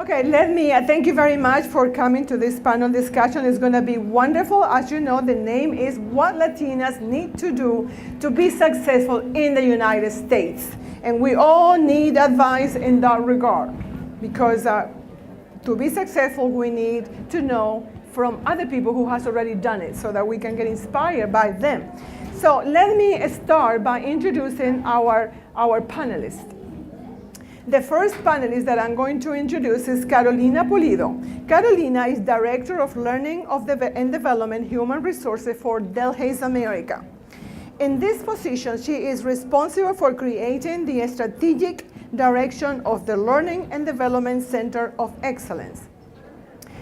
Okay, let me thank you very much for coming to this panel discussion. It's going to be wonderful. As you know, the name is What Latinas Need to Do to Be Successful in the United States. And we all need advice in that regard, because to be successful, we need to know from other people who has already done it so that we can get inspired by them. So let me start by introducing our panelists. The first panelist that I'm going to introduce is Carolina Pulido. Carolina is Director of Learning and Development Human Resources for Delhaize America. In this position, she is responsible for creating the strategic direction of the Learning and Development Center of Excellence.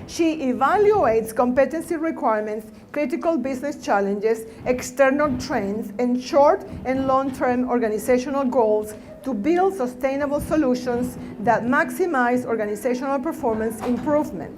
She evaluates competency requirements, critical business challenges, external trends, and short and long-term organizational goals to build sustainable solutions that maximize organizational performance improvement.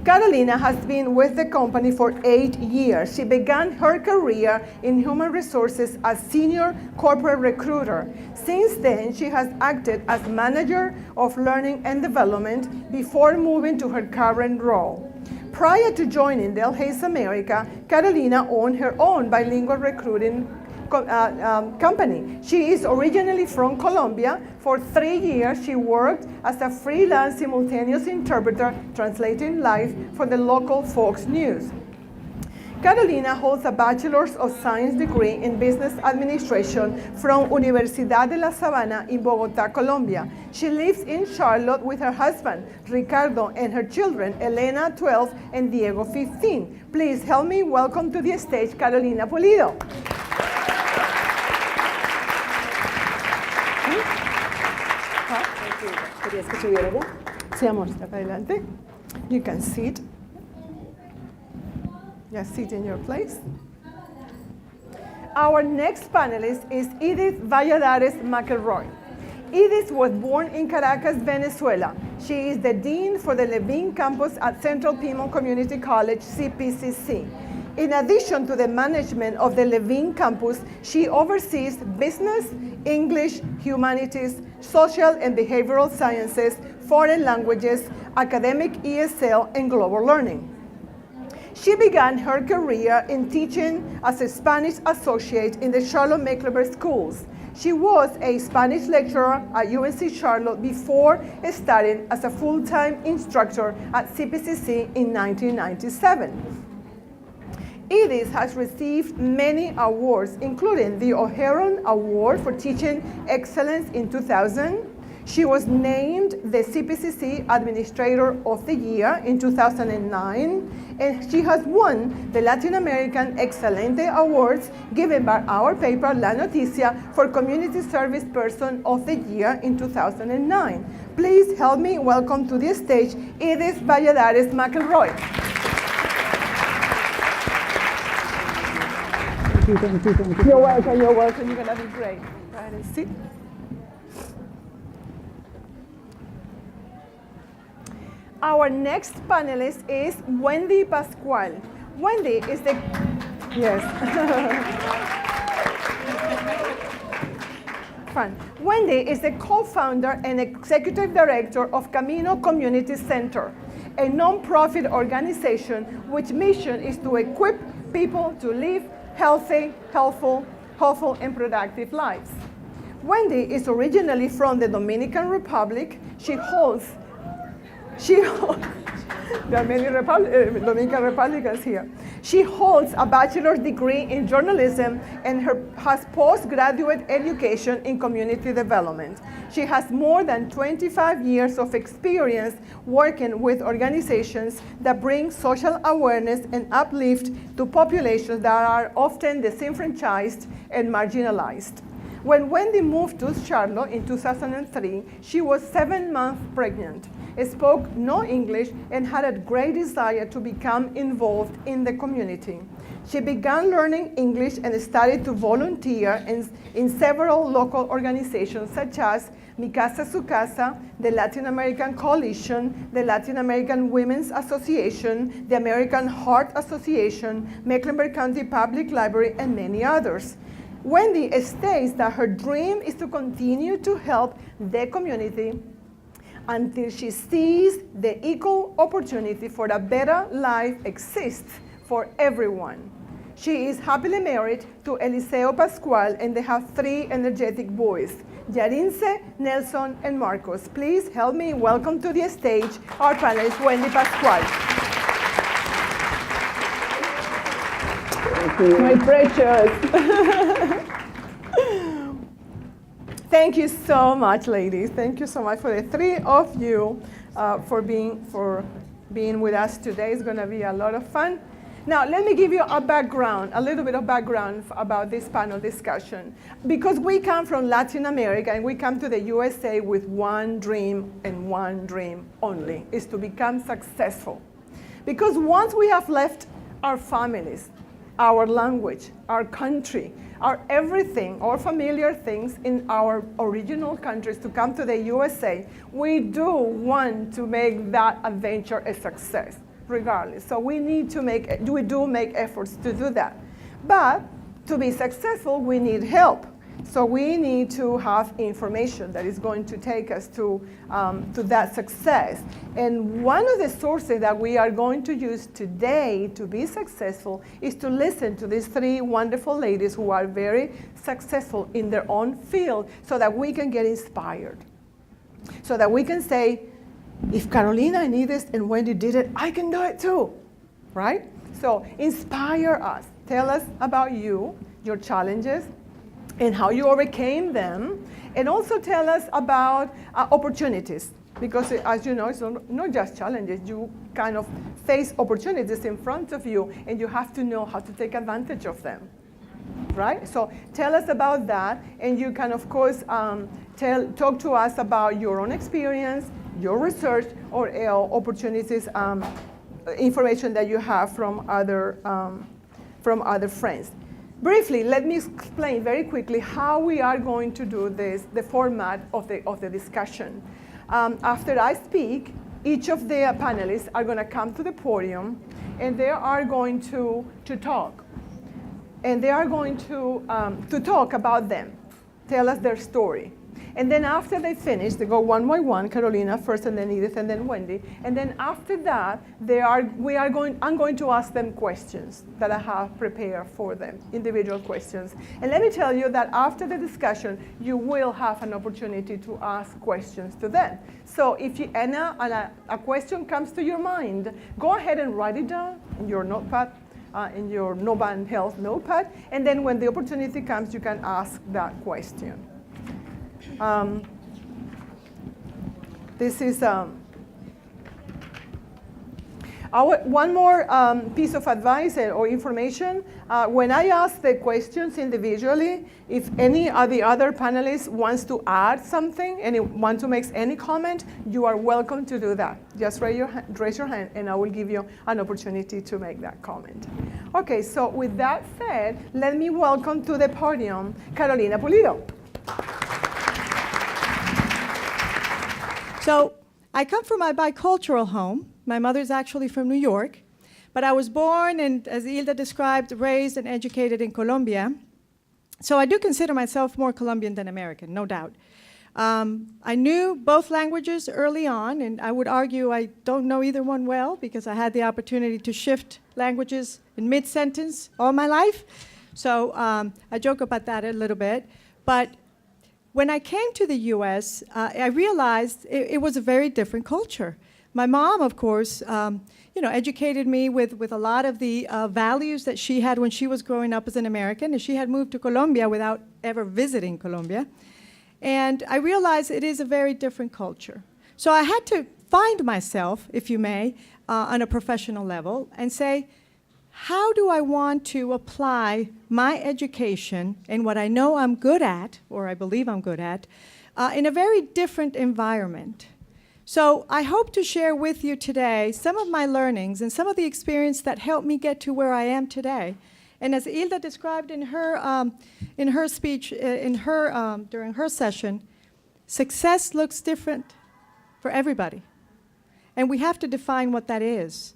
Carolina has been with the company for 8 years. She began her career in human resources as senior corporate recruiter. Since then, she has acted as manager of learning and development before moving to her current role. Prior to joining Delhaize America, Carolina owned her own bilingual recruiting company. She is originally from Colombia. For 3 years, she worked as a freelance simultaneous interpreter, translating live for the local Fox News. Carolina holds a Bachelor's of Science degree in Business Administration from Universidad de La Sabana in Bogotá, Colombia. She lives in Charlotte with her husband, Ricardo, and her children, Elena, 12, and Diego, 15. Please help me welcome to the stage Carolina Pulido. ¿Querías que subiera ya? Sí, amor, está para adelante. You can sit. Just sit in your place. Our next panelist is Edith Valladares McElroy. Edith was born in Caracas, Venezuela. She is the Dean for the Levine campus at Central Piedmont Community College, CPCC. In addition to the management of the Levine campus, she oversees business, English, humanities, social and behavioral sciences, foreign languages, academic ESL, and global learning. She began her career in teaching as a Spanish associate in the Charlotte-Mecklenburg schools. She was a Spanish lecturer at UNC Charlotte before starting as a full-time instructor at CPCC in 1997. Edith has received many awards, including the O'Haron Award for Teaching Excellence in 2000. She was named the CPCC Administrator of the Year in 2009, and she has won the Latin American Excelente Awards given by our paper La Noticia for Community Service Person of the Year in 2009. Please help me welcome to the stage Edith Valladares McElroy. Thank you. You're welcome, you're welcome. You're gonna be great. Go ahead and sit. Our next panelist is Wendy Pascual. Wendy is the, yes. Fun. Wendy is the co-founder and executive director of Camino Community Center, a nonprofit organization which mission is to equip people to live healthy, helpful, and productive lives. Wendy is originally from the Dominican Republic. There are many Dominican Republicans here. She holds a bachelor's degree in journalism and has postgraduate education in community development. She has more than 25 years of experience working with organizations that bring social awareness and uplift to populations that are often disenfranchised and marginalized. When Wendy moved to Charlotte in 2003, she was 7 months pregnant, spoke no English, and had a great desire to become involved in the community. She began learning English and started to volunteer in several local organizations such as Mi Casa Su Casa, the Latin American Coalition, the Latin American Women's Association, the American Heart Association, Mecklenburg County Public Library, and many others. Wendy states that her dream is to continue to help the community until she sees the equal opportunity for a better life exists for everyone. She is happily married to Eliseo Pascual, and they have 3 energetic boys, Yarince, Nelson, and Marcos. Please help me welcome to the stage our panelist, Wendy Pascual. My precious. Thank you so much, ladies. Thank you so much for the 3 of you for being with us today. It's going to be a lot of fun. Now, let me give you a little bit of background about this panel discussion. Because we come from Latin America and we come to the USA with one dream and one dream only, is to become successful. Because once we have left our families, our language, our country, our everything, our familiar things in our original countries to come to the USA, we do want to make that adventure a success, regardless. So we do make efforts to do that. But to be successful, we need help. So we need to have information that is going to take us to that success. And one of the sources that we are going to use today to be successful is to listen to these 3 wonderful ladies who are very successful in their own field, so that we can get inspired. So that we can say, if Carolina did this and Wendy did it, I can do it too, right? So inspire us. Tell us about you, your challenges, and how you overcame them, and also tell us about opportunities, because as you know, it's not just challenges. You kind of face opportunities in front of you, and you have to know how to take advantage of them, right? So tell us about that, and you can, of course, talk to us about your own experience, your research, or opportunities, information that you have from other friends. Briefly, let me explain very quickly how we are going to do this, the format of the discussion. After I speak, each of the panelists are going to come to the podium, and they are going to talk. And they are going to talk about them, tell us their story. And then after they finish, they go one by one, Carolina first, and then Edith, and then Wendy. And then after that, I'm going to ask them questions that I have prepared for them, individual questions. And let me tell you that after the discussion, you will have an opportunity to ask questions to them. So if a question comes to your mind, go ahead and write it down in your notepad, in your Novan Health notepad. And then when the opportunity comes, you can ask that question. This is one more piece of advice or information. When I ask the questions individually, if any of the other panelists wants to add something and want to make any comment, you are welcome to do that. Just raise your hand, and I will give you an opportunity to make that comment. Okay, so with that said, let me welcome to the podium Carolina Pulido. So I come from a bicultural home. My mother's actually from New York, but I was born and, as Hilda described, raised and educated in Colombia. So I do consider myself more Colombian than American, no doubt. I knew both languages early on, and I would argue I don't know either one well, because I had the opportunity to shift languages in mid-sentence all my life. So I joke about that a little bit. But when I came to the US, I realized it was a very different culture. My mom, of course, educated me with a lot of the values that she had when she was growing up as an American, and she had moved to Colombia without ever visiting Colombia. And I realized it is a very different culture. So I had to find myself, if you may, on a professional level and say, how do I want to apply my education and what I know I'm good at, or I believe I'm good at, in a very different environment? So I hope to share with you today some of my learnings and some of the experience that helped me get to where I am today. And as Hilda described in her speech, during her session, success looks different for everybody. And we have to define what that is.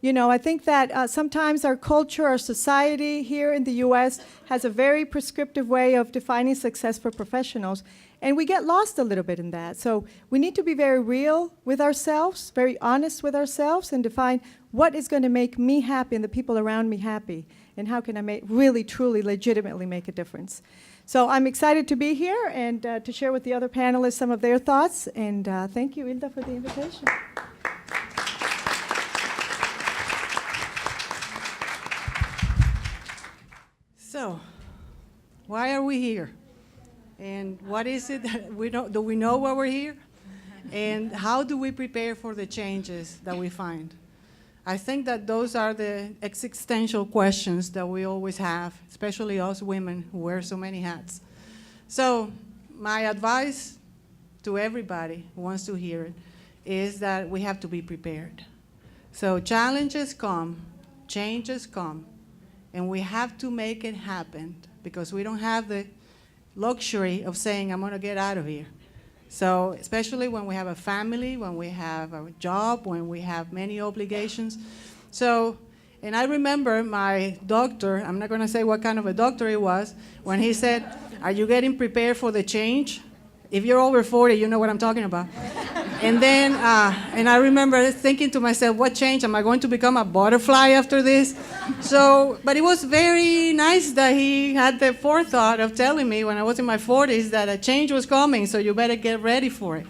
You know, I think that sometimes our culture, our society here in the US has a very prescriptive way of defining success for professionals, and we get lost a little bit in that. So we need to be very real with ourselves, very honest with ourselves, and define what is going to make me happy and the people around me happy, and how can I really, truly, legitimately make a difference. So I'm excited to be here and to share with the other panelists some of their thoughts, and thank you, Hilda, for the invitation. So, why are we here? And what is it that we don't, do we know why we're here? And how do we prepare for the changes that we find? I think that those are the existential questions that we always have, especially us women who wear so many hats. So, my advice to everybody who wants to hear it is that we have to be prepared. So, challenges come, changes come, and we have to make it happen because we don't have the luxury of saying, I'm going to get out of here. So especially when we have a family, when we have a job, when we have many obligations. So, and I remember my doctor, I'm not going to say what kind of a doctor he was, when he said, are you getting prepared for the change? If you're over 40, you know what I'm talking about. And then, and I remember thinking to myself, what change? Am I going to become a butterfly after this? So, but it was very nice that he had the forethought of telling me when I was in my 40s that a change was coming, so you better get ready for it.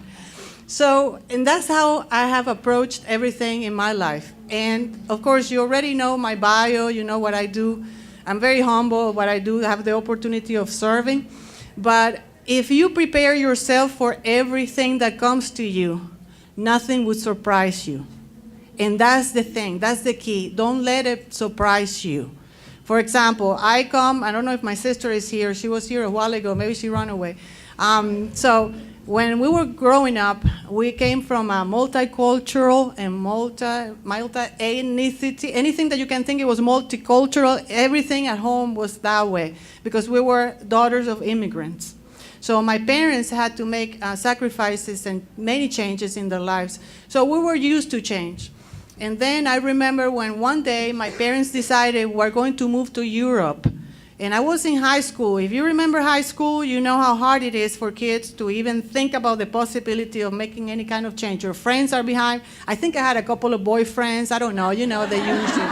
So, and that's how I have approached everything in my life. And of course, you already know my bio, you know what I do. I'm very humble what I do, have the opportunity of serving. But if you prepare yourself for everything that comes to you, nothing would surprise you. And that's the thing, that's the key. Don't let it surprise you. For example, I don't know if my sister is here, she was here a while ago, maybe she ran away. So when we were growing up, we came from a multicultural and multi-ethnicity, anything that you can think it was multicultural, everything at home was that way, because we were daughters of immigrants. So my parents had to make sacrifices and many changes in their lives. So we were used to change. And then I remember when one day my parents decided we're going to move to Europe. And I was in high school. If you remember high school, you know how hard it is for kids to even think about the possibility of making any kind of change. Your friends are behind. I think I had a couple of boyfriends. I don't know, you know, the usual.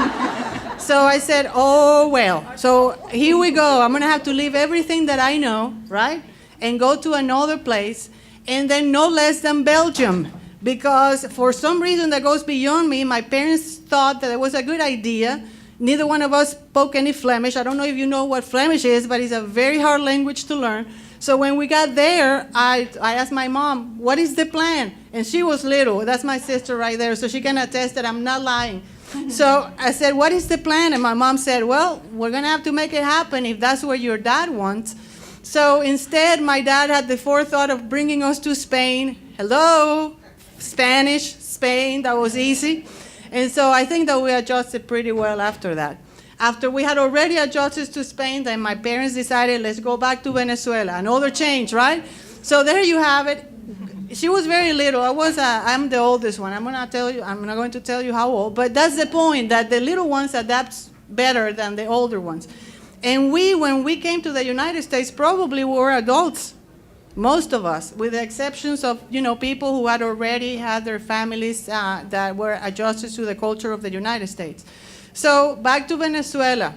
So I said, oh, well. So here we go. I'm going to have to leave everything that I know, right? And go to another place, and then no less than Belgium. Because for some reason that goes beyond me, my parents thought that it was a good idea. Neither one of us spoke any Flemish. I don't know if you know what Flemish is, but it's a very hard language to learn. So when we got there, I asked my mom, what is the plan? And she was little. That's my sister right there, so she can attest that I'm not lying. So I said, what is the plan? And my mom said, well, we're going to have to make it happen if that's what your dad wants. So instead, my dad had the forethought of bringing us to Spain. Hello, Spanish, Spain, that was easy. And so I think that we adjusted pretty well after that. After we had already adjusted to Spain, then my parents decided, let's go back to Venezuela. Another change, right? So there you have it. She was very little. I'm the oldest one. I'm not going to tell you how old, but that's the point, that the little ones adapt better than the older ones. And when we came to the United States, probably we were adults, most of us, with the exceptions of, people who had already had their families that were adjusted to the culture of the United States. So back to Venezuela.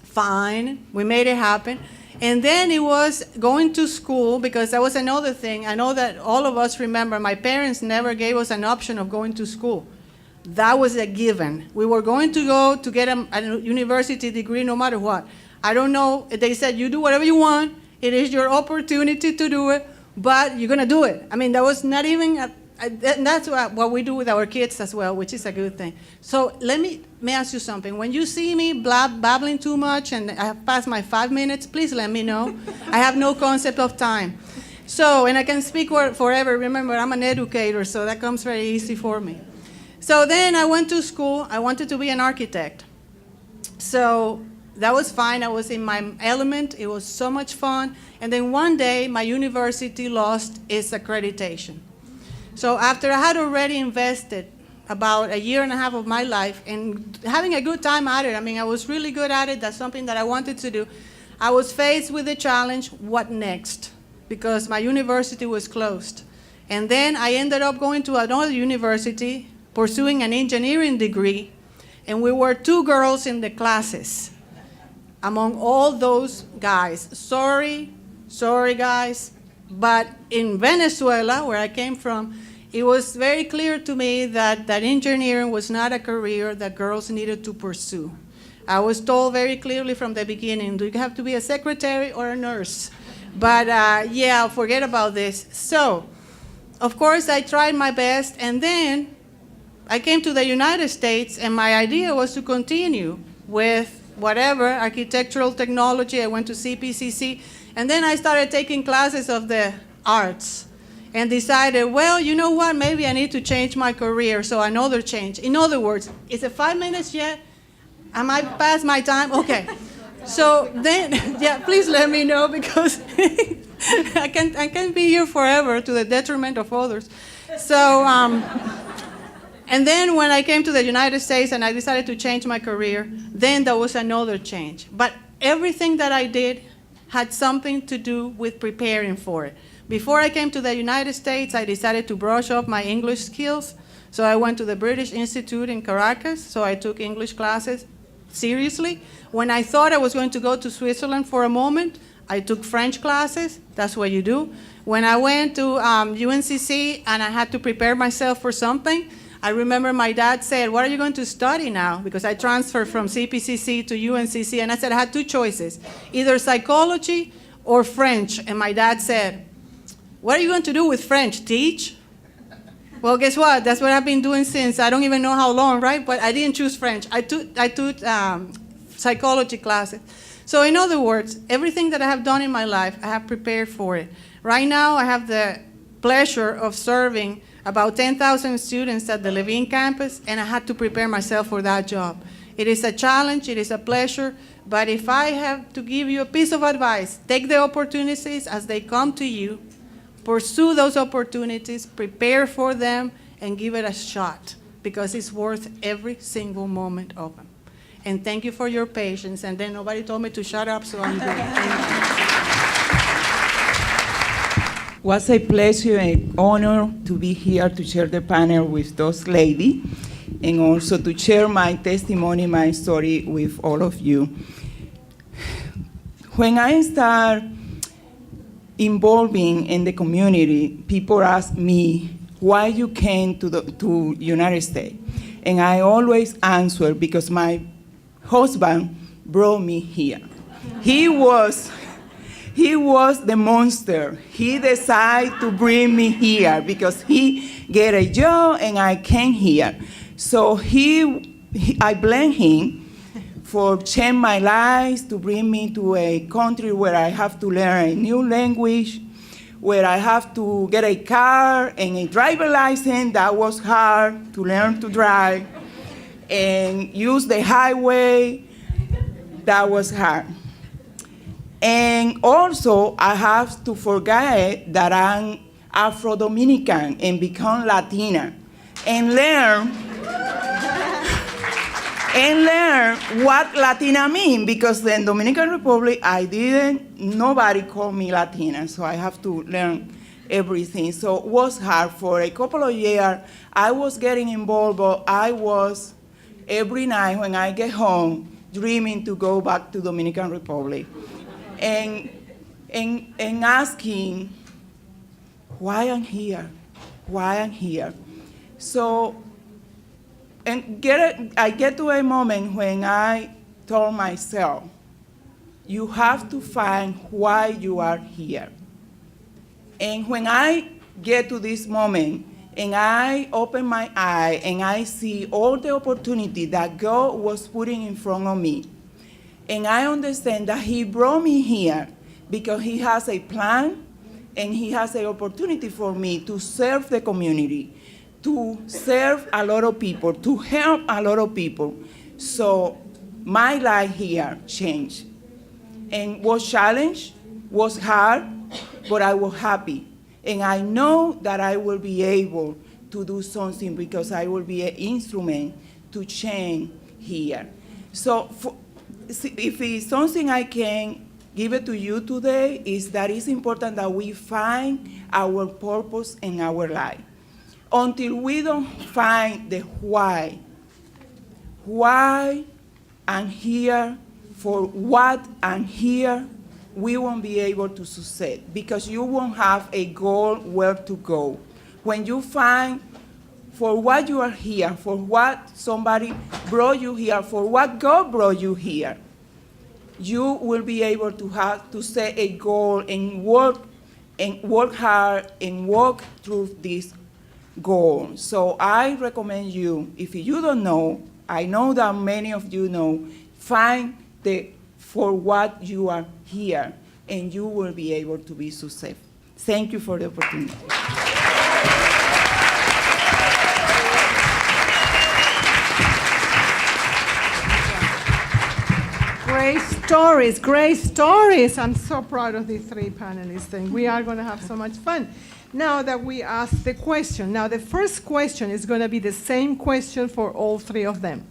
Fine, we made it happen. And then it was going to school, because that was another thing. I know that all of us remember my parents never gave us an option of going to school. That was a given. We were going to go to get a university degree no matter what. I don't know. They said, you do whatever you want. It is your opportunity to do it, but you're going to do it. I mean, that was not even, and that's what we do with our kids as well, which is a good thing. So let me ask you something. When you see me babbling too much and I have passed my 5 minutes, please let me know. I have no concept of time. So, and I can speak forever. Remember, I'm an educator, so that comes very easy for me. So then I went to school. I wanted to be an architect. So that was fine. I was in my element. It was so much fun. And then one day, my university lost its accreditation. So after I had already invested about a year and a half of my life and having a good time at it. I mean, I was really good at it. That's something that I wanted to do. I was faced with the challenge, what next? Because my university was closed. And then I ended up going to another university, pursuing an engineering degree, and we were 2 girls in the classes among all those guys. Sorry guys, but in Venezuela, where I came from, it was very clear to me that engineering was not a career that girls needed to pursue. I was told very clearly from the beginning, do you have to be a secretary or a nurse? But yeah, forget about this. So, of course, I tried my best, and then I came to the United States, and my idea was to continue with whatever, architectural technology. I went to CPCC, and then I started taking classes of the arts and decided, well, you know what, maybe I need to change my career, so another change. In other words, is it 5 minutes yet? Am I past my time? Okay. So then, yeah, please let me know, because I can't be here forever to the detriment of others. So, and then when I came to the United States and I decided to change my career, then there was another change. But everything that I did had something to do with preparing for it. Before I came to the United States, I decided to brush up my English skills. So I went to the British Institute in Caracas, so I took English classes seriously. When I thought I was going to go to Switzerland for a moment, I took French classes. That's what you do. When I went to UNCC and I had to prepare myself for something, I remember my dad said, what are you going to study now? Because I transferred from CPCC to UNCC, and I said I had 2 choices, either psychology or French. And my dad said, what are you going to do with French? Teach? Well, guess what? That's what I've been doing since I don't even know how long, right? But I didn't choose French. I took psychology classes. So in other words, everything that I have done in my life, I have prepared for it. Right now, I have the pleasure of serving about 10,000 students at the Levine campus, and I had to prepare myself for that job. It is a challenge, it is a pleasure, but if I have to give you a piece of advice, take the opportunities as they come to you, pursue those opportunities, prepare for them, and give it a shot, because it's worth every single moment of them. And thank you for your patience, and then nobody told me to shut up, so I'm doing it. Was a pleasure and honor to be here to share the panel with those ladies, and also to share my testimony, my story with all of you. When I start involving in the community, people ask me why you came to United States, and I always answer because my husband brought me here. He was the monster. He decided to bring me here because he get a job and I came here. So I blame him for changing my life, to bring me to a country where I have to learn a new language, where I have to get a car and a driver license. That was hard to learn to drive, and use the highway. That was hard. And also, I have to forget that I'm Afro-Dominican and become Latina, and learn what Latina mean, because in Dominican Republic, nobody called me Latina, so I have to learn everything. So it was hard. For a couple of years, I was getting involved, but I was, every night when I get home, dreaming to go back to Dominican Republic. And asking why I'm here. So, I get to a moment when I told myself, you have to find why you are here. And when I get to this moment, and I open my eye, and I see all the opportunity that God was putting in front of me, and I understand that he brought me here because he has a plan and he has an opportunity for me to serve the community, to serve a lot of people, to help a lot of people. So my life here changed. And was challenged, was hard, but I was happy. And I know that I will be able to do something because I will be an instrument to change here. So if it's something I can give it to you today, is that it's important that we find our purpose in our life. Until we don't find the why I'm here, for what I'm here, we won't be able to succeed because you won't have a goal where to go. When you find for what you are here, for what somebody brought you here, for what God brought you here, you will be able to have to set a goal and work hard and walk through this goal. So I recommend you, if you don't know, I know that many of you know, find for what you are here, and you will be able to be successful. Thank you for the opportunity. Great stories, great stories. I'm so proud of these three panelists, and we are going to have so much fun. Now that we asked the question, now the first question is going to be the same question for all three of them.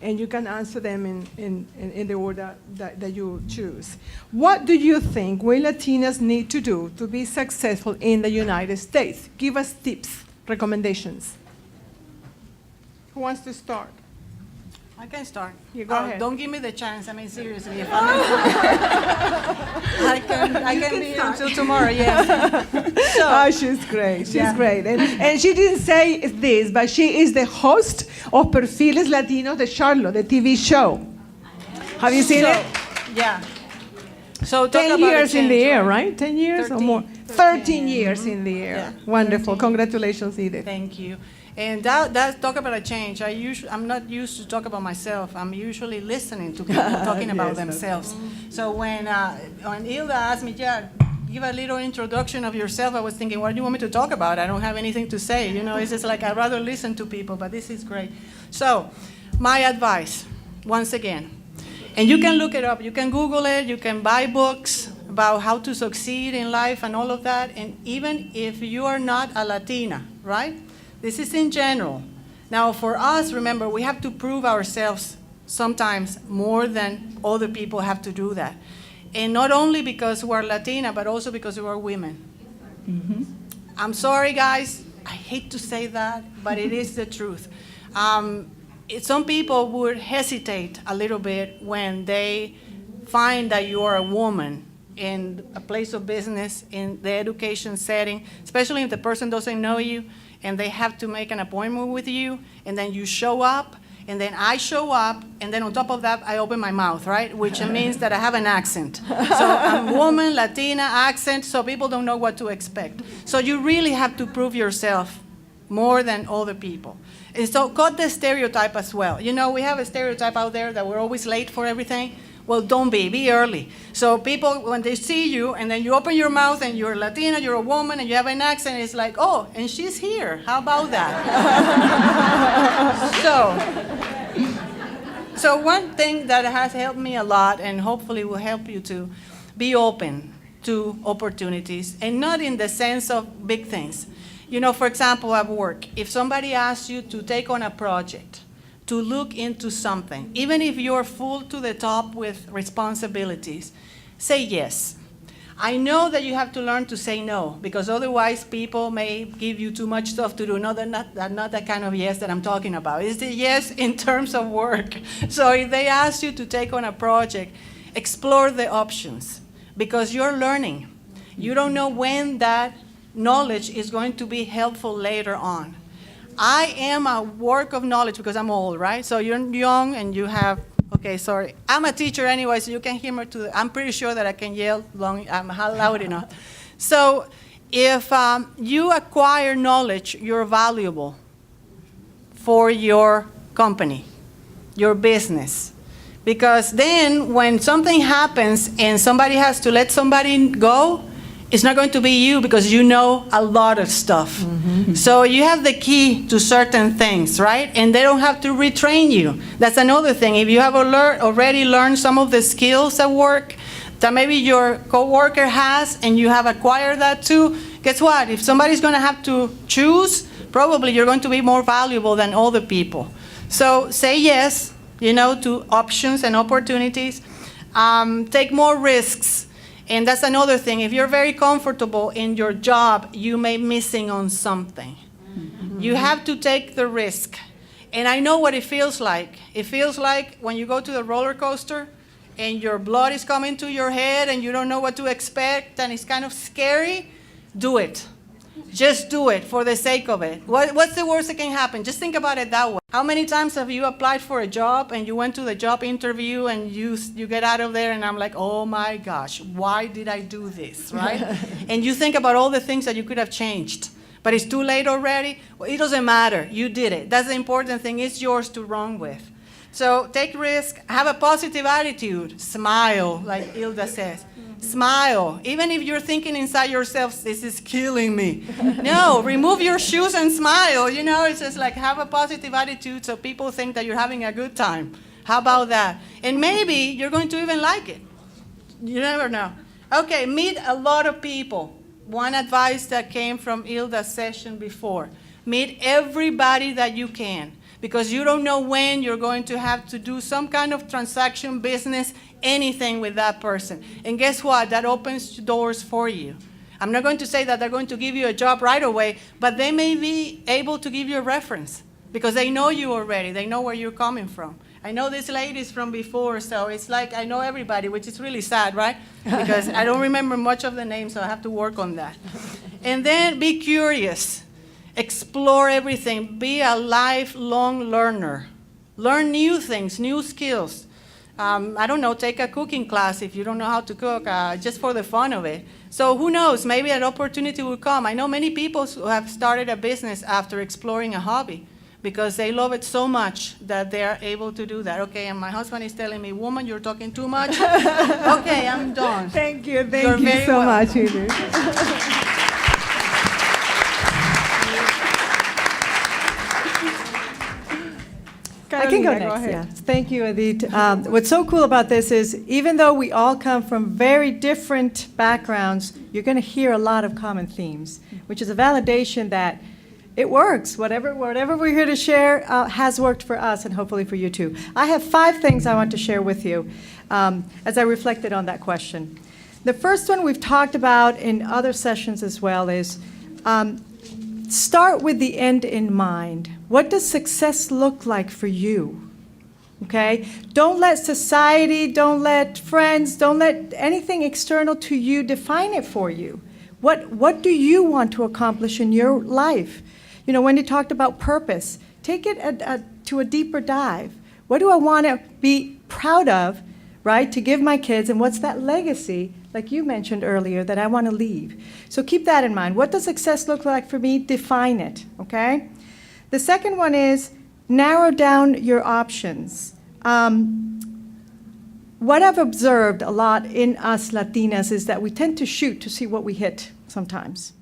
And you can answer them in the order that you choose. What do you think we Latinas need to do to be successful in the United States? Give us tips, recommendations. Who wants to start? I can start. You go ahead. Don't give me the chance. I mean, seriously. If I'm I can be here until tomorrow, yes. Oh, she's great. She's great. And she didn't say this, but she is the host of Perfiles Latinos de Charlotte, the TV show. Have you seen it? Yeah. So 10 years in the air, right? 10 years or more? 13 years in the air. Yeah. Wonderful. Congratulations, Edith. Thank you. And that's talk about a change. I'm not used to talk about myself. I'm usually listening to people talking about themselves. So when Hilda asked me, give a little introduction of yourself, I was thinking, what do you want me to talk about? I don't have anything to say. You know, it's just like I'd rather listen to people, but this is great. So my advice, once again, and you can look it up. You can Google it. You can buy books about how to succeed in life and all of that. And even if you are not a Latina, right? This is in general. Now, for us, remember, we have to prove ourselves sometimes more than other people have to do that. And not only because we're Latina, but also because we're women. Mm-hmm. I'm sorry, guys. I hate to say that, but it is the truth. Some people would hesitate a little bit when they find that you are a woman in a place of business, in the education setting, especially if the person doesn't know you, and they have to make an appointment with you, and then you show up, and then I show up, and then on top of that, I open my mouth, right? Which means that I have an accent. So I'm woman, Latina, accent, so people don't know what to expect. So you really have to prove yourself more than other people. And so cut the stereotype as well. You know, we have a stereotype out there that we're always late for everything. Well, don't be early. So people, when they see you, and then you open your mouth, and you're Latina, you're a woman, and you have an accent, it's like, oh, and she's here. How about that? So one thing that has helped me a lot, and hopefully will help you too, be open to opportunities, and not in the sense of big things. You know, for example, at work, if somebody asks you to take on a project, to look into something, even if you're full to the top with responsibilities, say yes. I know that you have to learn to say no, because otherwise people may give you too much stuff to do. No, that's not that kind of yes that I'm talking about. It's the yes in terms of work. So if they ask you to take on a project, explore the options, because you're learning. You don't know when that knowledge is going to be helpful later on. I am a work of knowledge because I'm old, right? So you're young and you have, okay, sorry. I'm a teacher anyway, so you can hear me I'm pretty sure that I can yell I'm loud enough. So if you acquire knowledge, you're valuable for your company, your business. Because then when something happens and somebody has to let somebody go, it's not going to be you because you know a lot of stuff. Mm-hmm. So you have the key to certain things, right? And they don't have to retrain you. That's another thing. If you have already learned some of the skills at work that maybe your coworker has and you have acquired that too, guess what? If somebody's going to have to choose, Probably you're going to be more valuable than other people. So say yes, to options and opportunities. Take more risks. And that's another thing. If you're very comfortable in your job, you may be missing on something. You have to take the risk. And I know what it feels like. It feels like when you go to the roller coaster and your blood is coming to your head and you don't know what to expect and it's kind of scary. Do it. Just do it for the sake of it. What's the worst that can happen? Just think about it that way. How many times have you applied for a job and you went to the job interview and you get out of there and I'm like, oh my gosh, why did I do this, right? And you think about all the things that you could have changed, but it's too late already. Well, it doesn't matter. You did it. That's the important thing. It's yours to run with. So take risk, have a positive attitude, smile, like Hilda says. Smile. Even if you're thinking inside yourself, this is killing me. No, remove your shoes and smile. It's just like have a positive attitude so people think that you're having a good time. How about that? And maybe you're going to even like it. You never know. Okay, meet a lot of people. One advice that came from Hilda's session before. Meet everybody that you can. Because you don't know when you're going to have to do some kind of transaction, business, anything with that person. And guess what? That opens doors for you. I'm not going to say that they're going to give you a job right away, but they may be able to give you a reference because they know you already. They know where you're coming from. I know these ladies from before, so it's like I know everybody, which is really sad, right? Because I don't remember much of the names, so I have to work on that. And then be curious. Explore everything. Be a lifelong learner. Learn new things, new skills. I don't know, take a cooking class if you don't know how to cook, just for the fun of it. So who knows, maybe an opportunity will come. I know many people who have started a business after exploring a hobby because they love it so much that they are able to do that. Okay, and my husband is telling me, woman, you're talking too much. Okay, I'm done. Thank you You're very so welcome. much, Edith. I can go Carolina, next, ahead. yeah. Thank you, Edith. What's so cool about this is even though we all come from very different backgrounds, you're going to hear a lot of common themes, which is a validation that it works. Whatever we're here to share has worked for us and hopefully for you too. I have 5 things I want to share with you as I reflected on that question. The first one we've talked about in other sessions as well is start with the end in mind. What does success look like for you? Okay? Don't let society, don't let friends, don't let anything external to you define it for you. What do you want to accomplish in your life? When you talked about purpose, take it to a deeper dive. What do I want to be proud of, right, to give my kids, and what's that legacy, like you mentioned earlier, that I want to leave? So keep that in mind. What does success look like for me? Define it, okay? The second one is narrow down your options. What I've observed a lot in us Latinas is that we tend to shoot to see what we hit sometimes.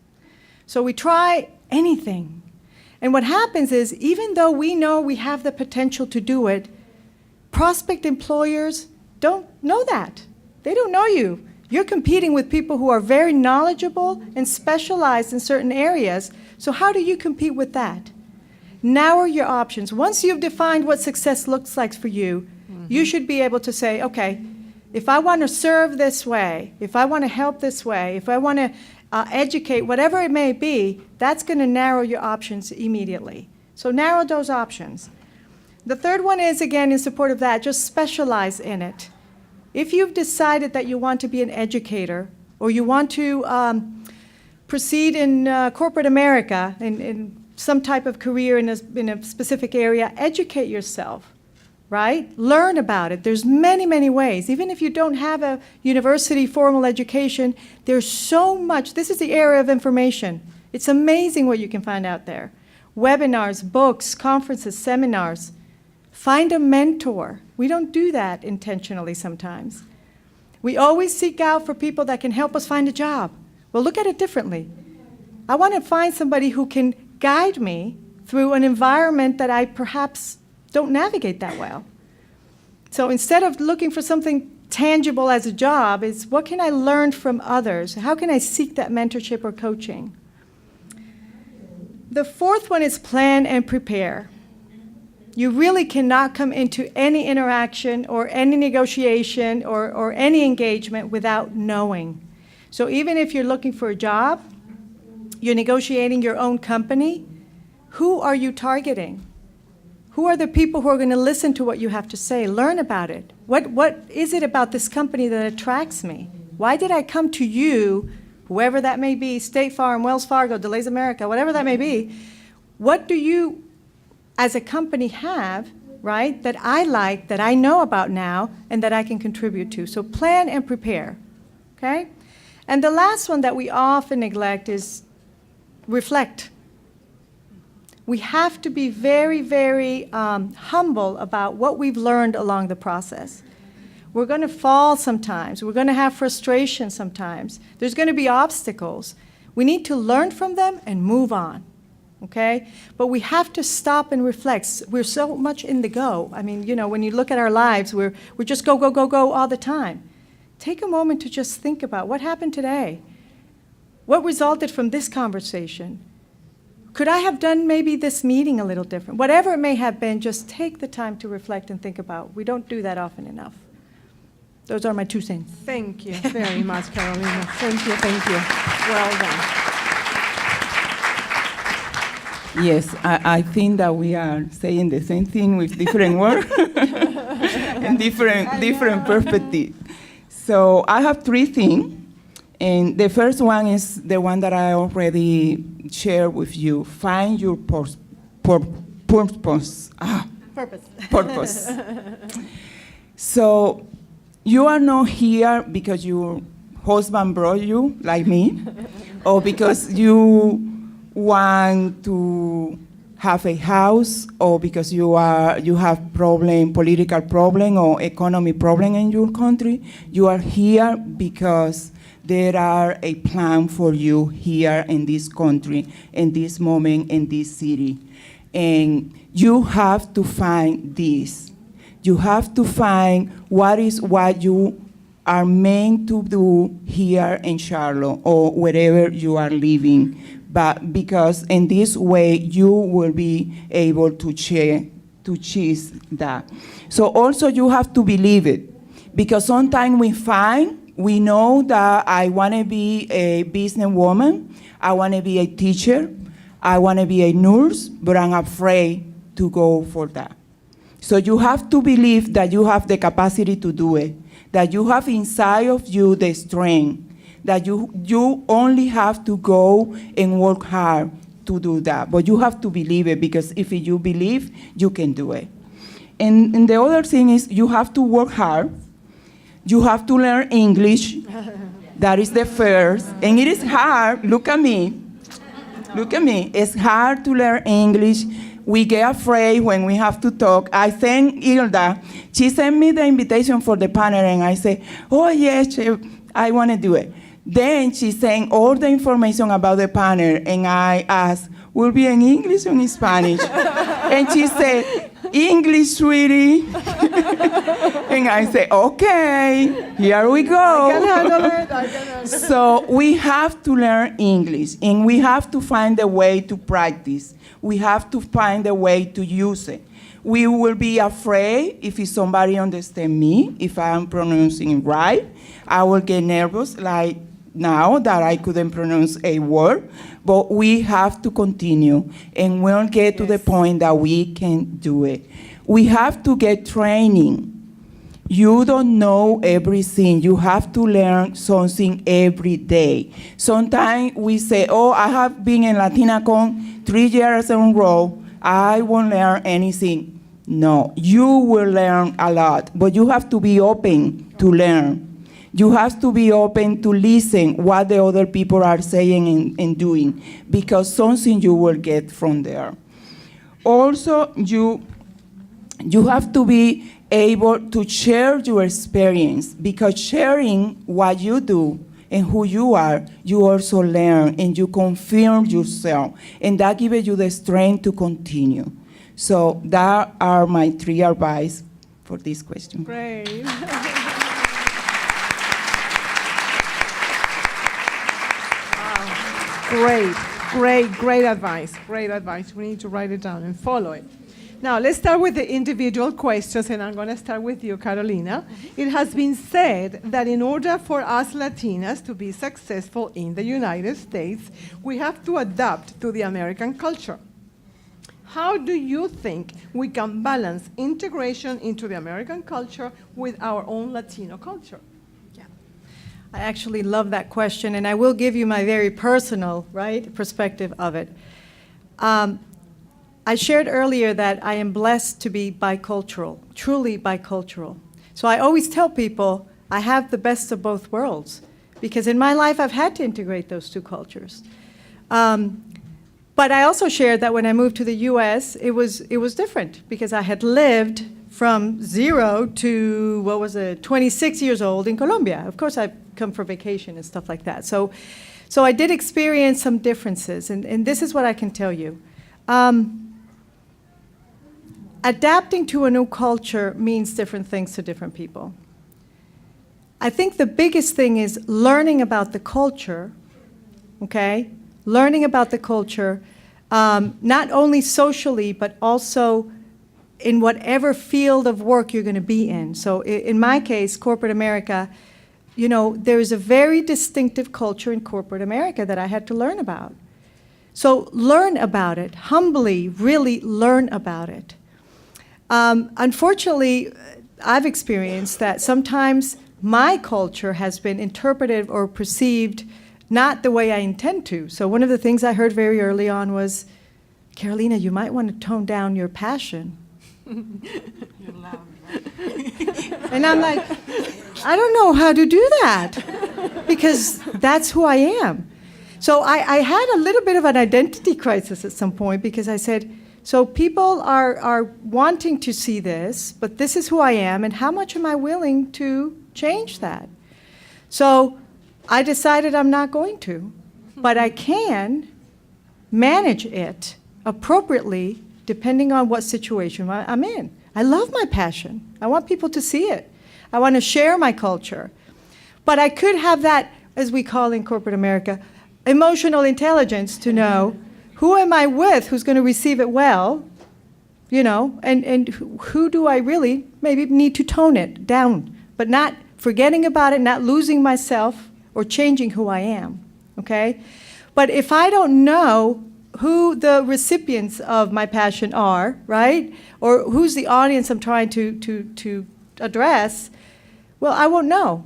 So we try anything. And what happens is, even though we know we have the potential to do it, prospect employers don't know that. They don't know you. You're competing with people who are very knowledgeable and specialized in certain areas. So how do you compete with that? Narrow your options. Once you've defined what success looks like for you, you should be able to say, okay, if I want to serve this way, if I want to help this way, if I want to educate, whatever it may be, that's going to narrow your options immediately. So narrow those options. The third one is, again, in support of that, just specialize in it. If you've decided that you want to be an educator or you want to proceed in corporate America, in some type of career in a specific area, educate yourself, right? Learn about it. There's many, many ways. Even if you don't have a university formal education, there's so much. This is the era of information. It's amazing what you can find out there. Webinars, books, conferences, seminars. Find a mentor. We don't do that intentionally sometimes. We always seek out for people that can help us find a job. Well, look at it differently. I want to find somebody who can guide me through an environment that I perhaps don't navigate that well. So instead of looking for something tangible as a job, it's what can I learn from others? How can I seek that mentorship or coaching? The fourth one is plan and prepare. You really cannot come into any interaction or any negotiation or any engagement without knowing. So even if you're looking for a job, you're negotiating your own company, who are you targeting? Who are the people who are going to listen to what you have to say? Learn about it. What is it about this company that attracts me? Why did I come to you, whoever that may be, State Farm, Wells Fargo, Delays America, whatever that may be? What do you, as a company, have, right, that I like, that I know about now, and that I can contribute to? So plan and prepare, okay? And the last one that we often neglect is reflect. We have to be very, very humble about what we've learned along the process. We're going to fall sometimes. We're going to have frustration sometimes. There's going to be obstacles. We need to learn from them and move on, okay? But we have to stop and reflect. We're so much in the go. I mean, you know, when you look at our lives, we're just go, go, go, go all the time. Take a moment to just think about what happened today. What resulted from this conversation? Could I have done maybe this meeting a little different? Whatever it may have been, just take the time to reflect and think about. We don't do that often enough. Those are my 2 cents. Thank you very much, Carolina. Thank you, thank you. Well done. Yes, I think that we are saying the same thing with different words and different perspectives. So I have 3 things. And the first one is the one that I already shared with you. Find your purpose. Purpose. So you are not here because your husband brought you, like me, or because you want to have a house, or because you have political problem or economic problem in your country. You are here because there are a plan for you here in this country, in this moment, in this city. And you have to find this. You have to find what you are meant to do here in Charlotte or wherever you are living. But because in this way, you will be able to choose that. So also you have to believe it. Because sometimes we know that I want to be a businesswoman, I want to be a teacher, I want to be a nurse, but I'm afraid to go for that. So you have to believe that you have the capacity to do it, that you have inside of you the strength, that you only have to go and work hard to do that. But you have to believe it, because if you believe, you can do it. And the other thing is you have to work hard. You have to learn English. That is the first. And it is hard. Look at me. Look at me. It's hard to learn English. We get afraid when we have to talk. I thank Hilda. She sent me the invitation for the panel, and I say, oh, yes, I want to do it. Then she sent all the information about the panel, and I asked, will it be in English or in Spanish? And she said, English, sweetie. And I say, okay, here we go. I can handle it. So we have to learn English, and we have to find a way to practice. We have to find a way to use it. We will be afraid if somebody understands me, if I'm pronouncing it right. I will get nervous, like now that I couldn't pronounce a word, but we have to continue, and we'll get to the point that we can do it. We have to get training. You don't know everything. You have to learn something every day. Sometimes we say, oh, I have been in LatinaCon 3 years in a row. I won't learn anything. No, you will learn a lot, but you have to be open to learn. You have to be open to listen what the other people are saying and doing, because something you will get from there. Also, you have to be able to share your experience, because sharing what you do and who you are, you also learn and you confirm yourself, and that gives you the strength to continue. So that are my 3 advice for this question. Great. Great. Great advice. Great advice. We need to write it down and follow it. Now, let's start with the individual questions, and I'm going to start with you, Carolina. It has been said that in order for us Latinas to be successful in the United States, we have to adapt to the American culture. How do you think we can balance integration into the American culture with our own Latino culture? I actually love that question, and I will give you my very personal, perspective of it. I shared earlier that I am blessed to be bicultural, truly bicultural. So I always tell people I have the best of both worlds, because in my life I've had to integrate those two cultures. But I also shared that when I moved to the US, it was different, because I had lived from 0 to, 26 years old in Colombia. Of course, I've come for vacation and stuff like that. So I did experience some differences, and this is what I can tell you. Adapting to a new culture means different things to different people. I think the biggest thing is learning about the culture, okay? Learning about the culture, not only socially, but also in whatever field of work you're going to be in. So in my case, corporate America, there is a very distinctive culture in corporate America that I had to learn about. So learn about it, humbly, really learn about it. Unfortunately, I've experienced that sometimes my culture has been interpreted or perceived not the way I intend to. So one of the things I heard very early on was, Carolina, you might want to tone down your passion. You're loud, right? And I'm like, I don't know how to do that, because that's who I am. So I had a little bit of an identity crisis at some point, because I said, so people are wanting to see this, but this is who I am, and how much am I willing to change that? So I decided I'm not going to, but I can manage it appropriately depending on what situation I'm in. I love my passion. I want people to see it. I want to share my culture. But I could have that, as we call in corporate America, emotional intelligence to know who am I with who's going to receive it well, and who do I really maybe need to tone it down, but not forgetting about it, not losing myself or changing who I am, okay? But if I don't know who the recipients of my passion are, right? Or who's the audience I'm trying to address, well, I won't know.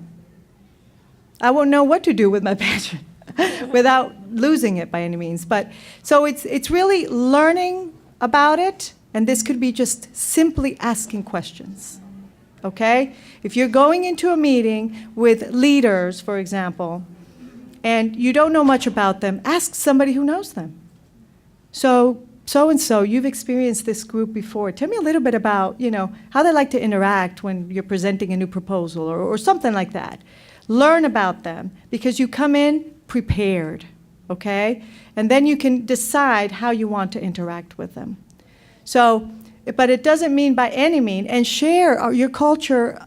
I won't know what to do with my passion without losing it by any means. But so it's really learning about it, and this could be just simply asking questions, okay? If you're going into a meeting with leaders, for example, and you don't know much about them, ask somebody who knows them. So-and-so, you've experienced this group before. Tell me a little bit about, how they like to interact when you're presenting a new proposal or something like that. Learn about them, because you come in prepared, okay? And then you can decide how you want to interact with them. So, but it doesn't mean by any means, and share your culture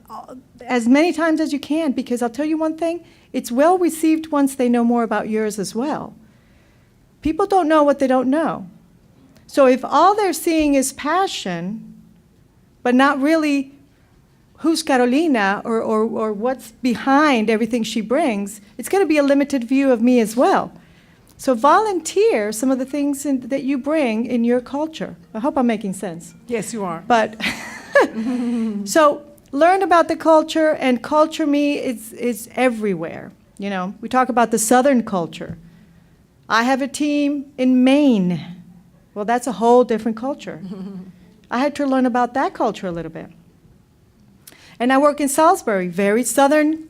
as many times as you can, because I'll tell you one thing, it's well received once they know more about yours as well. People don't know what they don't know. So if all they're seeing is passion, but not really who's Carolina or what's behind everything she brings, it's going to be a limited view of me as well. So volunteer some of the things that you bring in your culture. I hope I'm making sense. Yes, you are. But so learn about the culture, and culture me is everywhere. We talk about the Southern culture. I have a team in Maine. Well, that's a whole different culture. I had to learn about that culture a little bit. And I work in Salisbury, very Southern,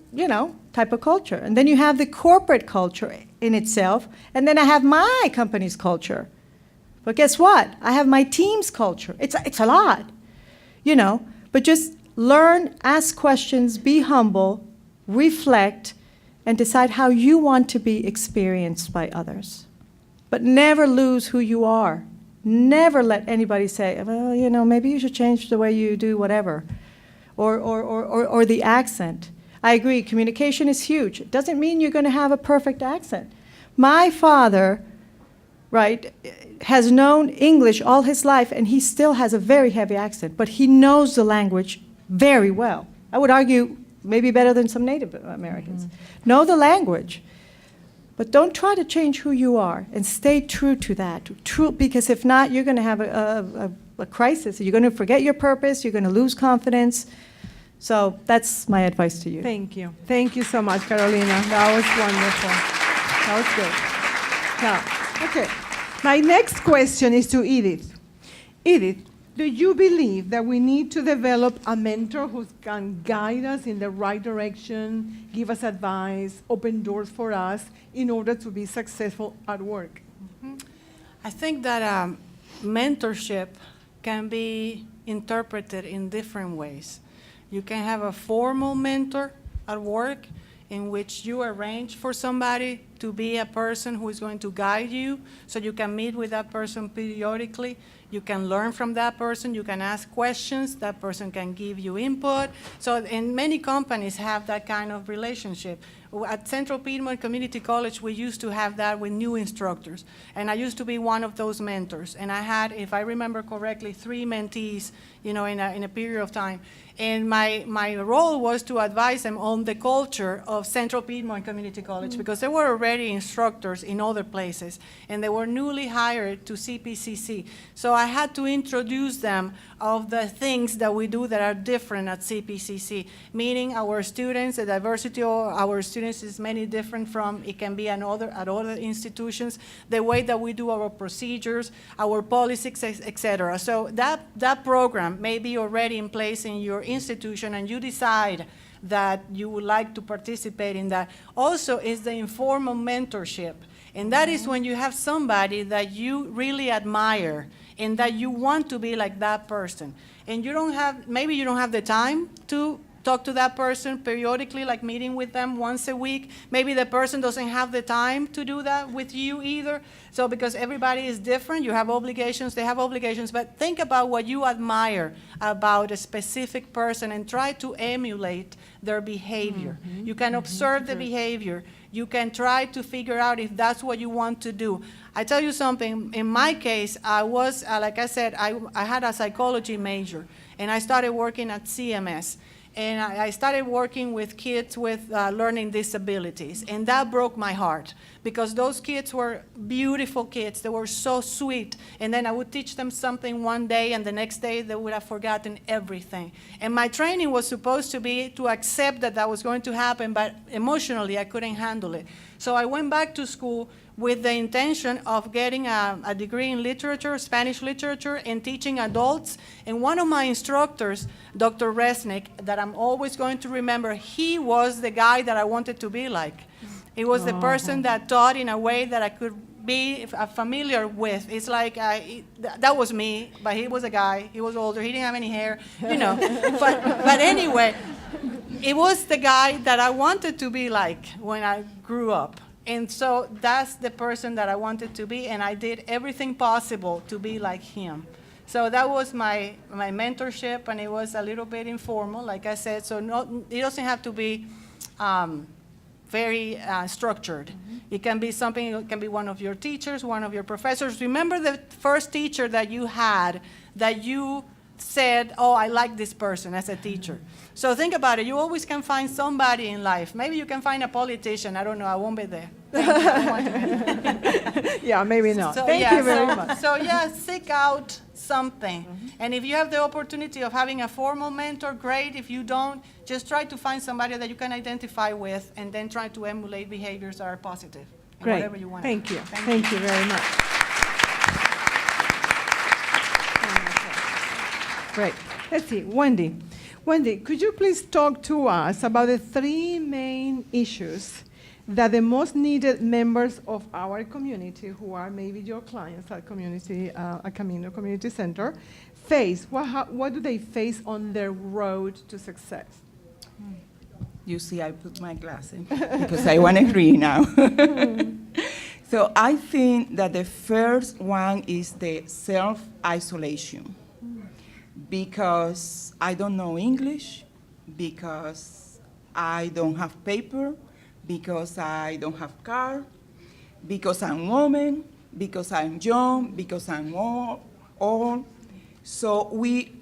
type of culture. And then you have the corporate culture in itself, and then I have my company's culture. But guess what? I have my team's culture. It's a lot, But just learn, ask questions, be humble, reflect, and decide how you want to be experienced by others. But never lose who you are. Never let anybody say, well, maybe you should change the way you do whatever, or the accent. I agree, communication is huge. It doesn't mean you're going to have a perfect accent. My father right, has known English all his life, and he still has a very heavy accent, but he knows the language very well. I would argue maybe better than some Native Americans. Know the language, but don't try to change who you are, and stay true to that. True, because if not, you're going to have a crisis. You're going to forget your purpose. You're going to lose confidence. So that's my advice to you. Thank you. Thank you so much, Carolina. That was wonderful. That was good. Now, okay. My next question is to Edith. Edith, do you believe that we need to develop a mentor who can guide us in the right direction, give us advice, open doors for us in order to be successful at work? I think that mentorship can be interpreted in different ways. You can have a formal mentor at work in which you arrange for somebody to be a person who is going to guide you, so you can meet with that person periodically. You can learn from that person. You can ask questions. That person can give you input. So, and many companies have that kind of relationship. At Central Piedmont Community College, we used to have that with new instructors. And I used to be one of those mentors. And I had, if I remember correctly, 3 mentees, in a period of time. And my role was to advise them on the culture of Central Piedmont Community College, because they were already instructors in other places, and they were newly hired to CPCC. So I had to introduce them of the things that we do that are different at CPCC, meaning our students, the diversity of our students is many different from, it can be at other institutions, the way that we do our procedures, our policies, etc. So that program may be already in place in your institution, and you decide that you would like to participate in that. Also is the informal mentorship. And that is when you have somebody that you really admire and that you want to be like that person. And maybe you don't have the time to talk to that person periodically, like meeting with them once a week. Maybe the person doesn't have the time to do that with you either. So because everybody is different, you have obligations, they have obligations, but think about what you admire about a specific person and try to emulate their behavior. You can observe the behavior. You can try to figure out if that's what you want to do. I tell you something, in my case, I was, like I said, I had a psychology major, and I started working at CMS. And I started working with kids with learning disabilities, and that broke my heart, because those kids were beautiful kids. They were so sweet, and then I would teach them something one day, and the next day they would have forgotten everything. And my training was supposed to be to accept that that was going to happen, but emotionally I couldn't handle it. So I went back to school with the intention of getting a degree in literature, Spanish literature, and teaching adults. And one of my instructors, Dr. Resnick, that I'm always going to remember, he was the guy that I wanted to be like. He was the person that taught in a way that I could be familiar with. It's like, that was me, but he was a guy. He was older. He didn't have any hair, But anyway, it was the guy that I wanted to be like when I grew up. And so that's the person that I wanted to be, and I did everything possible to be like him. So that was my mentorship, and it was a little bit informal, like I said. So it doesn't have to be very structured. It can be something, it can be one of your teachers, one of your professors. Remember the first teacher that you had that you said, oh, I like this person as a teacher. So think about it. You always can find somebody in life. Maybe you can find a politician. I don't know. I won't be there. Yeah, maybe not. So, Thank you very much. So seek out something. And if you have the opportunity of having a formal mentor, great. If you don't, just try to find somebody that you can identify with, and then try to emulate behaviors that are positive. Great. Whatever you want. Thank you. Thank you very much. Great. Let's see, Wendy. Wendy, could you please talk to us about the 3 main issues that the most needed members of our community, who are maybe your clients at Camino Community Center, face? What do they face on their road to success? You see, I put my glasses because I want to read now. So I think that the first one is the self-isolation. Because I don't know English, because I don't have paper, because I don't have car, because I'm a woman, because I'm young, because I'm old. So we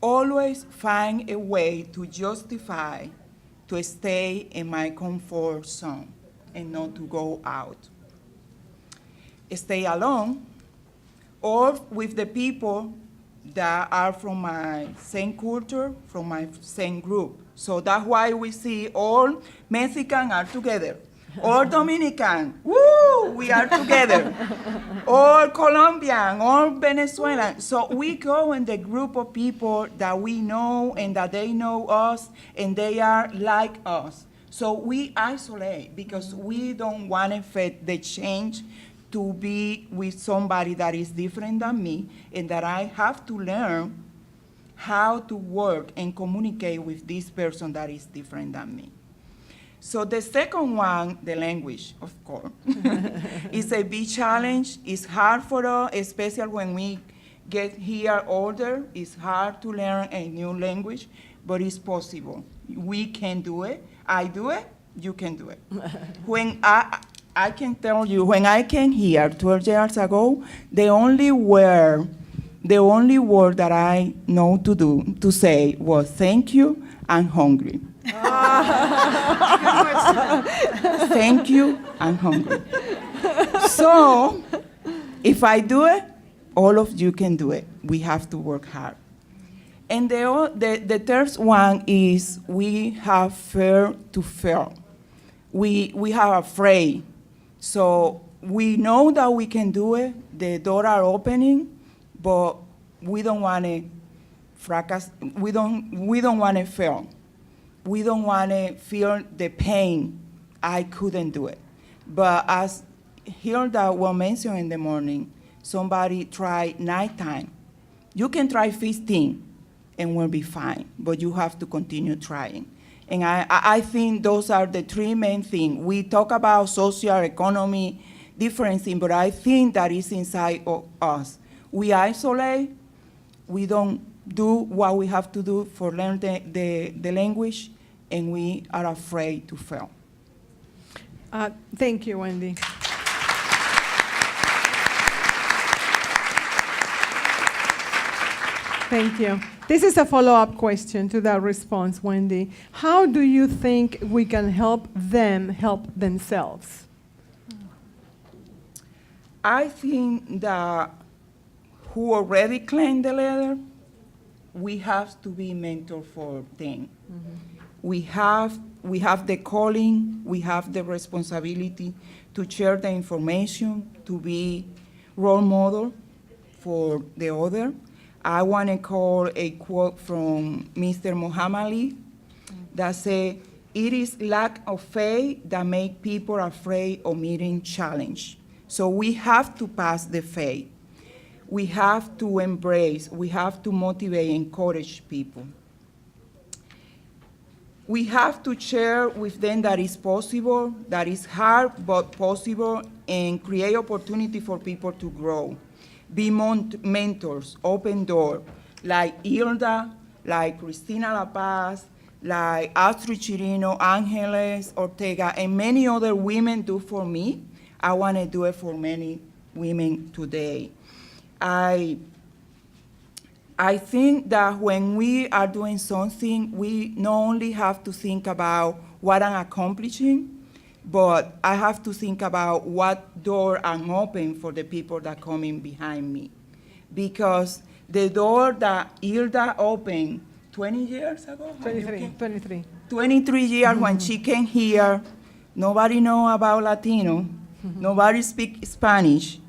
always find a way to justify to stay in my comfort zone and not to go out. Stay alone or with the people that are from my same culture, from my same group. So that's why we see all Mexican are together. All Dominican, woo, we are together. All Colombian, all Venezuelan. So we go in the group of people that we know and that they know us and they are like us. So we isolate because we don't want to fit the change to be with somebody that is different than me and that I have to learn how to work and communicate with this person that is different than me. So the second one, the language, of course, is a big challenge. It's hard for us, especially when we get here older. It's hard to learn a new language, but it's possible. We can do it. I do it. You can do it. When I can tell you, when I came here 12 years ago, the only word that I know to say was thank you, I'm hungry. Thank you, I'm hungry. So, if I do it, all of you can do it. We have to work hard. And the third one is we have fear to fail. We have afraid. So we know that we can do it. The doors are opening, but we don't want to fracas. We don't want to fail. We don't want to feel the pain. I couldn't do it. But as Hilda was mentioned in the morning, somebody tried 9 times. You can try 15 and we'll be fine, but you have to continue trying. And I think those are the 3 main things. We talk about social economy, different things, but I think that is inside of us. We isolate, we don't do what we have to do for learn the language, and we are afraid to fail. Thank you, Wendy. Thank you. This is a follow-up question to that response, Wendy. How do you think we can help them help themselves? I think that who already claimed the letter, we have to be mentor for them. Mm-hmm. We have the calling, we have the responsibility to share the information, to be role model for the other. I want to call a quote from Mr. Muhammad Ali that says, "It is lack of faith that makes people afraid of meeting challenge." So we have to pass the faith. We have to embrace, we have to motivate, encourage people. We have to share with them that it's possible, that is hard but possible, and create opportunity for people to grow. Be mentors, open door, like Hilda, like Cristina La Paz, like Astrid Chirino, Angeles Ortega, and many other women do for me. I want to do it for many women today. I think that when we are doing something, we not only have to think about what I'm accomplishing, but I have to think about what door I'm open for the people that come in behind me. Because the door that Hilda opened 20 years ago? 23 years when she came here, nobody know about Latino, nobody speak Spanish,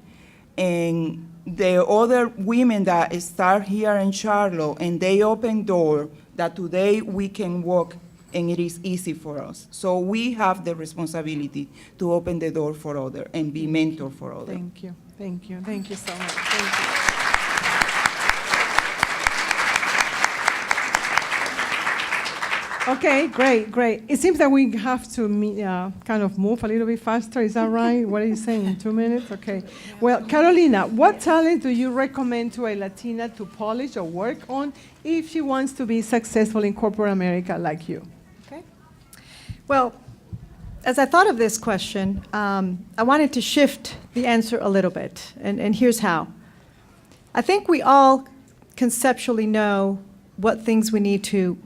and the other women that start here in Charlotte, and they open door that today we can walk and it is easy for us. So we have the responsibility to open the door for others and be mentor for others. Thank you, thank you, thank you so much. Thank you. Okay, great, great. It seems that we have to kind of move a little bit faster. Is that right? What are you saying, 2 minutes? Okay. Well, Carolina, what talent do you recommend to a Latina to polish or work on if she wants to be successful in corporate America like you? Okay. Well, as I thought of this question, I wanted to shift the answer a little bit, and here's how. I think we all conceptually know what things we need to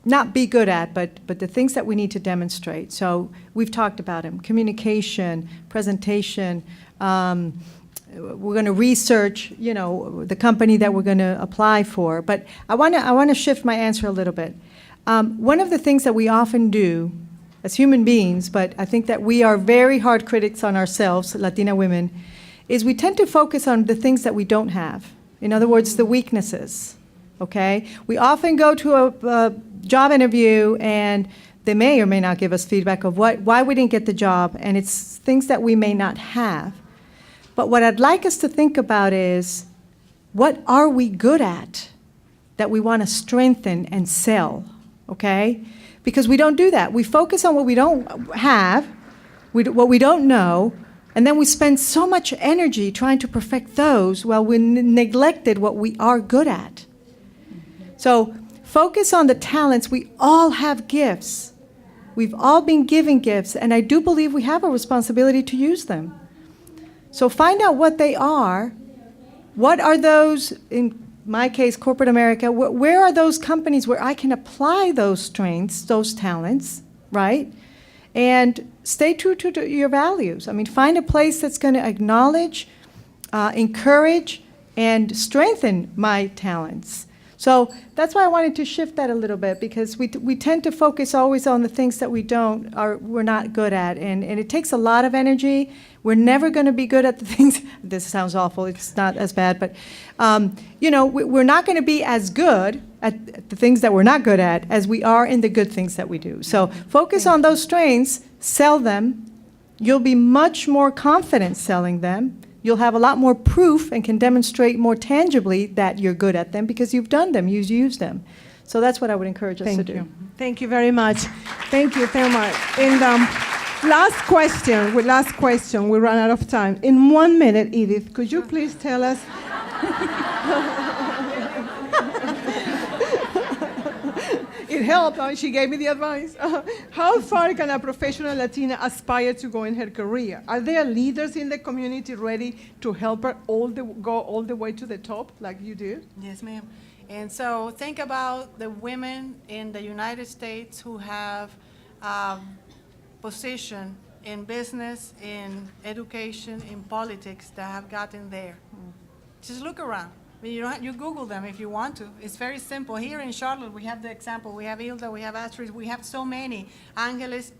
not be good at, but the things that we need to demonstrate. So we've talked about them: communication, presentation. We're going to research, the company that we're going to apply for. But I want to shift my answer a little bit. One of the things that we often do as human beings, but I think that we are very hard critics on ourselves, Latina women, is we tend to focus on the things that we don't have. In other words, the weaknesses. Okay? We often go to a job interview and they may or may not give us feedback of why we didn't get the job, and it's things that we may not have. But what I'd like us to think about is, what are we good at that we want to strengthen and sell, okay? Because we don't do that. We focus on what we don't have, what we don't know, and then we spend so much energy trying to perfect those while we neglected what we are good at. So focus on the talents. We all have gifts. We've all been given gifts, and I do believe we have a responsibility to use them. So find out what they are. What are those, in my case, corporate America, where are those companies where I can apply those strengths, those talents, right? And stay true to your values. I mean, find a place that's going to acknowledge, encourage, and strengthen my talents. So that's why I wanted to shift that a little bit, because we tend to focus always on the things that we're not good at, and it takes a lot of energy. We're never going to be good at the things. This sounds awful. It's not as bad, but we're not going to be as good at the things that we're not good at as we are in the good things that we do. So focus on those strengths, sell them. You'll be much more confident selling them. You'll have a lot more proof and can demonstrate more tangibly that you're good at them because you've done them, you've used them. So that's what I would encourage us to do. Thank you very much. Thank you, Thelma. And last question, we run out of time. In 1 minute, Edith, could you please tell us? It helped. She gave me the advice. How far can a professional Latina aspire to go in her career? Are there leaders in the community ready to help her go all the way to the top, like you do? Yes, ma'am. And so think about the women in the United States who have position in business, in education, in politics that have gotten there. Just look around. I mean, you Google them if you want to. It's very simple. Here in Charlotte, we have the example. We have Hilda, we have Astrid, we have so many. Angeles,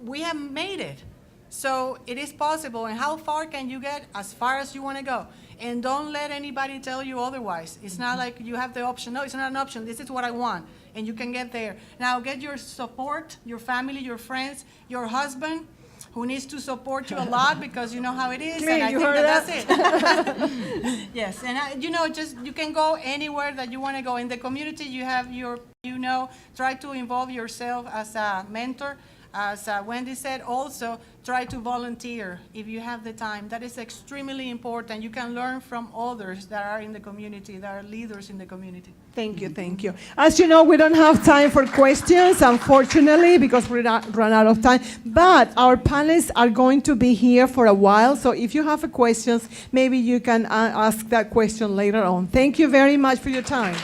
we have made it. So it is possible. And how far can you get? As far as you want to go. And don't let anybody tell you otherwise. It's not like you have the option. No, it's not an option. This is what I want. And you can get there. Now get your support, your family, your friends, your husband, who needs to support you a lot because you know how it is. Clean, and I you think heard that's it. Yes, and you can go anywhere that you want to go. In the community, you have try to involve yourself as a mentor. As Wendy said, also try to volunteer if you have the time. That is extremely important. You can learn from others that are in the community, that are leaders in the community. Thank you, thank you. As you know, we don't have time for questions, unfortunately, because we run out of time. But our panelists are going to be here for a while, so if you have questions, maybe you can ask that question later on. Thank you very much for your time.